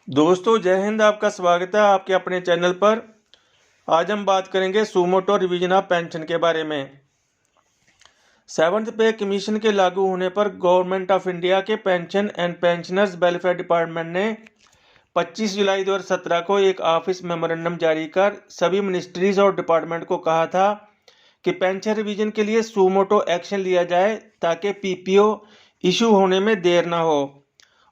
दोस्तों जय हिंद, आपका स्वागत है आपके अपने चैनल पर। आज हम बात करेंगे सुमोटो रिवीजन ऑफ पेंशन के बारे में। 7th पे कमीशन के लागू होने पर गवर्नमेंट ऑफ इंडिया के pension and pensioners welfare department ने 25 जुलाई 2017 को एक ऑफिस मेमोरेंडम जारी कर सभी मिनिस्ट्रीज और डिपार्टमेंट को कहा था कि पेंशन रिवीजन के लिए सुमोटो एक्शन लिया जाए ताकि पीपीओ इशू होने में देर न हो,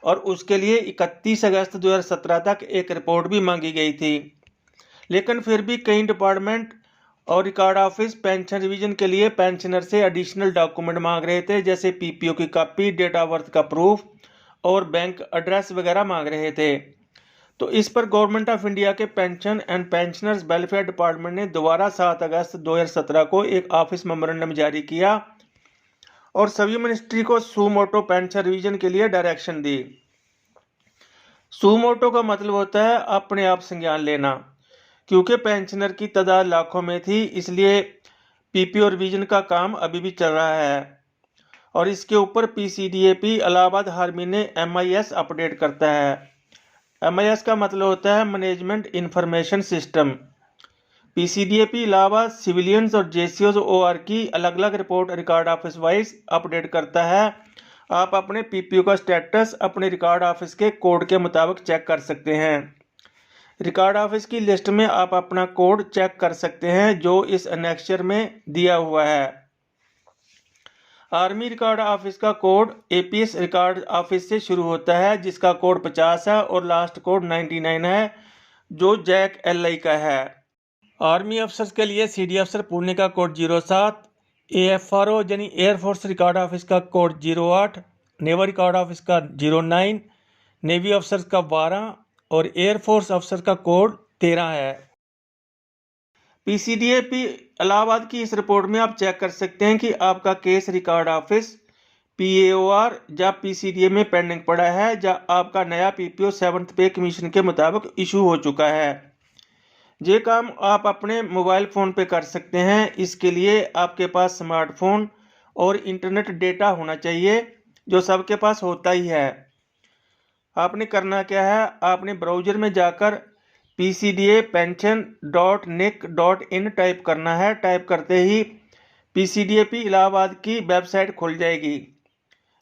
और उसके लिए 31 अगस्त 2017 तक एक रिपोर्ट भी मांगी गई थी। लेकिन फिर भी कई डिपार्टमेंट और रिकॉर्ड ऑफिस पेंशन रिवीजन के लिए पेंशनर से एडिशनल डॉक्यूमेंट मांग रहे थे, जैसे पीपीओ की कॉपी, डेट ऑफ बर्थ का प्रूफ और बैंक एड्रेस वगैरह मांग रहे थे। तो इस पर गवर्नमेंट ऑफ इंडिया के pension and pensioners welfare department ने दोबारा 7 अगस्त 2017 को एक ऑफिस मेमोरेंडम जारी किया और सभी मिनिस्ट्री को सुमोटो पेंशन रिवीजन के लिए डायरेक्शन दी। सुमोटो का मतलब होता है अपने आप संज्ञान लेना। क्योंकि पेंशनर की तादाद लाखों में थी, इसलिए पीपीओ रिवीजन का काम अभी भी चल रहा है और इसके ऊपर पीसीडीएपी इलाहाबाद हर महीने एमआईएस अपडेट करता है। एमआईएस का मतलब होता है management information system. PCDAP Allahabad civilians और जेसीओज ओआर की अलग अलग report record office wise update करता है। आप अपने पीपीओ का स्टेटस अपने रिकॉर्ड ऑफिस के कोड के मुताबिक चेक कर सकते हैं। रिकॉर्ड ऑफिस की लिस्ट में आप अपना कोड चेक कर सकते हैं जो इस एनेक्चर में दिया हुआ है। आर्मी रिकॉर्ड ऑफिस का कोड एपीएस रिकॉर्ड ऑफिस से शुरू होता है, जिसका कोड 50 है और लास्ट कोड 99 है, जो जैक एलआई का है। आर्मी अफसर्स के लिए सीडी अफसर पुणे का कोड 07, एएफआरओ यानी एयरफोर्स रिकॉर्ड ऑफिस का कोड 08, नेवल रिकॉर्ड ऑफिस का 09, नेवी अफसर्स का 12 और एयरफोर्स अफसर का कोड 13 है। पीसीडीएपी इलाहाबाद की इस रिपोर्ट में आप चेक कर सकते हैं कि आपका केस रिकॉर्ड ऑफिस पीएओआर या पीसीडीए में पेंडिंग पड़ा है, या आपका नया पीपीओ 7th पे कमीशन के मुताबिक इशू हो चुका है। ये काम आप अपने मोबाइल फ़ोन पे कर सकते हैं। इसके लिए आपके पास स्मार्टफोन और इंटरनेट डेटा होना चाहिए, जो सबके पास होता ही है। आपने करना क्या है, आपने ब्राउज़र में जाकर pcda-pension.nic.in टाइप करना है। टाइप करते ही पीसीडीएपी इलाहाबाद की वेबसाइट खुल जाएगी।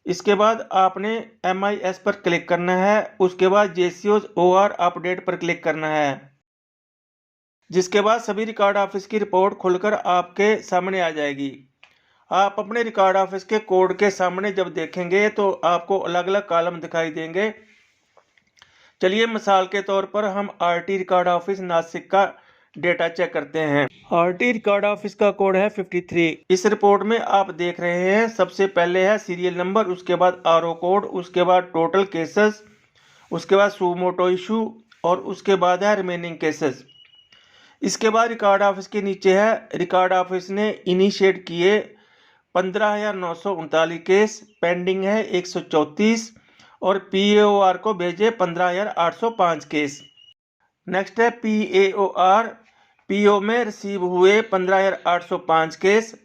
इसके बाद आपने एमआईएस पर क्लिक करना है। उसके बाद जेसीओज ओआर अपडेट पर क्लिक करना है, जिसके बाद सभी रिकॉर्ड ऑफिस की रिपोर्ट खुलकर आपके सामने आ जाएगी। आप अपने रिकॉर्ड ऑफिस के कोड के सामने जब देखेंगे तो आपको अलग अलग कॉलम दिखाई देंगे। चलिए मिसाल के तौर पर हम आरटी रिकॉर्ड ऑफिस नासिक का डेटा चेक करते हैं। आरटी रिकॉर्ड ऑफिस का कोड है 53। इस रिपोर्ट में आप देख रहे हैं सबसे पहले है सीरियल नंबर, उसके बाद आरओ कोड, उसके बाद टोटल केसेस, उसके बाद सुमोटो इशू और उसके बाद है रिमेनिंग केसेस। इसके बाद रिकॉर्ड ऑफिस के नीचे है रिकॉर्ड ऑफिस ने इनिशिएट किए 15,939 केस, पेंडिंग है 134 और पीएओआर को भेजे 15,805 केस। नेक्स्ट है पीएओआर, पीओ में रिसीव हुए 15,805 केस,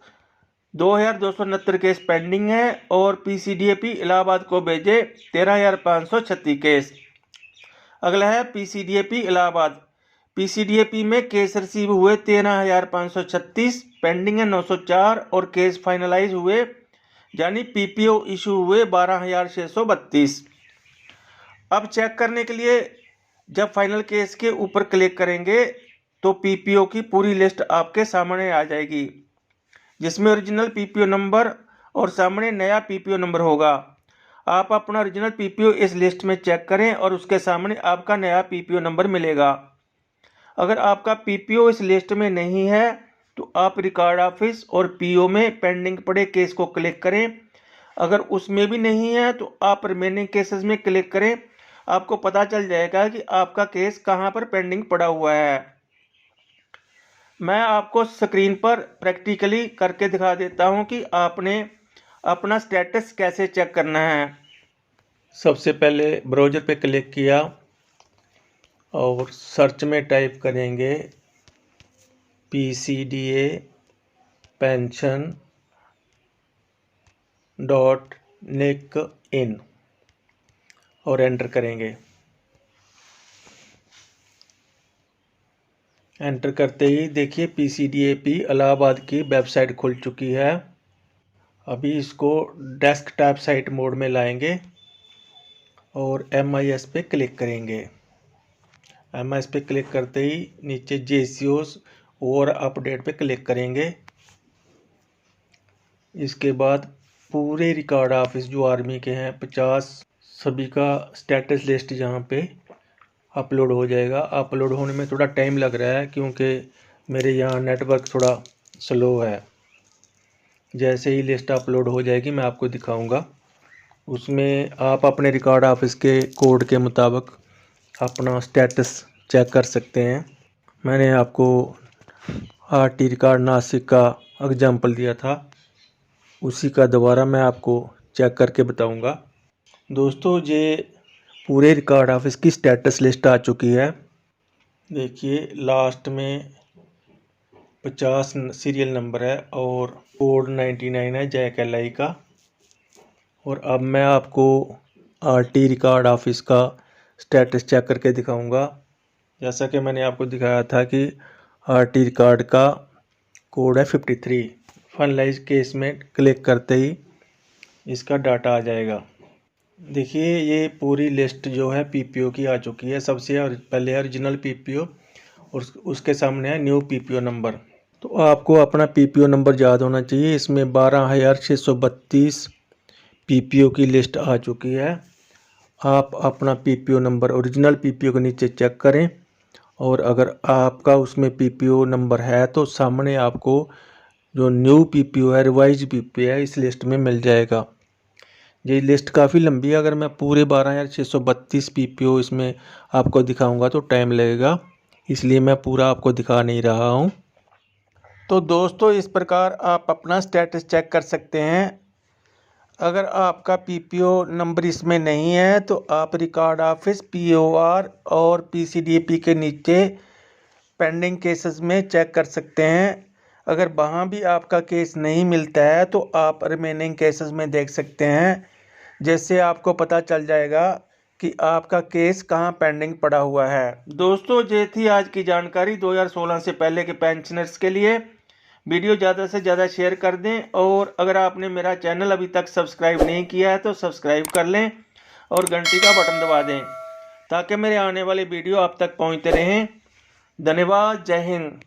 2,269 केस पेंडिंग है और पीसीडीएपी इलाहाबाद को भेजे 13,536 केस। अगला है पीसीडीएपी इलाहाबाद। पीसीडीएपी में केस रिसीव हुए 13,536, पेंडिंग है 904 और केस फाइनलाइज हुए यानी पीपीओ इशू हुए 12,632। अब चेक करने के लिए जब फाइनल केस के ऊपर क्लिक करेंगे तो पीपीओ की पूरी लिस्ट आपके सामने आ जाएगी, जिसमें ओरिजिनल पीपीओ नंबर और सामने नया पीपीओ नंबर होगा। आप अपना ओरिजिनल पीपीओ इस लिस्ट में चेक करें और उसके सामने आपका नया पीपीओ नंबर मिलेगा। अगर आपका पीपीओ इस लिस्ट में नहीं है तो आप रिकॉर्ड ऑफिस और पीओ में पेंडिंग पड़े केस को क्लिक करें। अगर उसमें भी नहीं है तो आप रिमेनिंग केसेस में क्लिक करें। आपको पता चल जाएगा कि आपका केस कहां पर पेंडिंग पड़ा हुआ है। मैं आपको स्क्रीन पर प्रैक्टिकली करके दिखा देता हूं कि आपने अपना स्टेटस कैसे चेक करना है। सबसे पहले ब्राउज़र पे क्लिक किया और सर्च में टाइप करेंगे PCDA pension नेक इन और एंटर करेंगे। एंटर करते ही देखिए PCDAP इलाहाबाद की वेबसाइट खुल चुकी है। अभी इसको डेस्कटॉप साइट मोड में लाएंगे और MIS पे क्लिक करेंगे। MIS पे क्लिक करते ही नीचे JCOs और अपडेट पे क्लिक करेंगे। इसके बाद पूरे रिकॉर्ड ऑफिस जो आर्मी के हैं 50 सभी का स्टेटस लिस्ट यहाँ पे अपलोड हो जाएगा। अपलोड होने में थोड़ा टाइम लग रहा है क्योंकि मेरे यहाँ नेटवर्क थोड़ा स्लो है। जैसे ही लिस्ट अपलोड हो जाएगी मैं आपको दिखाऊंगा। उसमें आप अपने रिकॉर्ड ऑफिस के कोड के मुताबिक अपना स्टेटस चेक कर सकते हैं। मैंने आपको RT रिकॉर्ड नासिक का एग्जाम्पल दिया था, उसी का दोबारा मैं आपको चेक करके बताऊंगा। दोस्तों ये पूरे रिकॉर्ड ऑफिस की स्टेटस लिस्ट आ चुकी है। देखिए लास्ट में 50 सीरियल नंबर है और कोड 99 है जैक LI का। और अब मैं आपको RT रिकॉर्ड ऑफिस का स्टेटस चेक करके दिखाऊंगा। जैसा कि मैंने आपको दिखाया था कि RT रिकॉर्ड का कोड है 53। फाइनलाइज केस में क्लिक करते ही इसका डाटा आ जाएगा। देखिए ये पूरी लिस्ट जो है PPO की आ चुकी है। सबसे पहले ओरिजिनल PPO और उसके सामने है न्यू PPO नंबर। तो आपको अपना PPO नंबर याद होना चाहिए। इसमें 12,632 PPO की लिस्ट आ चुकी है। आप अपना PPO नंबर ओरिजिनल PPO के नीचे चेक करें और अगर आपका उसमें PPO नंबर है तो सामने आपको जो न्यू PPO है, रिवाइज PPO है, इस लिस्ट में मिल जाएगा। ये लिस्ट काफ़ी लंबी है। अगर मैं पूरे 12,632 PPO इसमें आपको दिखाऊंगा तो टाइम लगेगा, इसलिए मैं पूरा आपको दिखा नहीं रहा हूँ। तो दोस्तों इस प्रकार आप अपना स्टेटस चेक कर सकते हैं। अगर आपका PPO नंबर इसमें नहीं है तो आप रिकॉर्ड ऑफिस POR और PCDAP के नीचे पेंडिंग केसेस में चेक कर सकते हैं। अगर वहाँ भी आपका केस नहीं मिलता है तो आप रिमेनिंग केसेस में देख सकते हैं, जिससे आपको पता चल जाएगा कि आपका केस कहाँ पेंडिंग पड़ा हुआ है। दोस्तों ये थी आज की जानकारी 2016 से पहले के पेंशनर्स के लिए। वीडियो ज़्यादा से ज़्यादा शेयर कर दें और अगर आपने मेरा चैनल अभी तक सब्सक्राइब नहीं किया है तो सब्सक्राइब कर लें और घंटी का बटन दबा दें ताकि मेरे आने वाले वीडियो आप तक पहुंचते रहें। धन्यवाद। जय हिंद।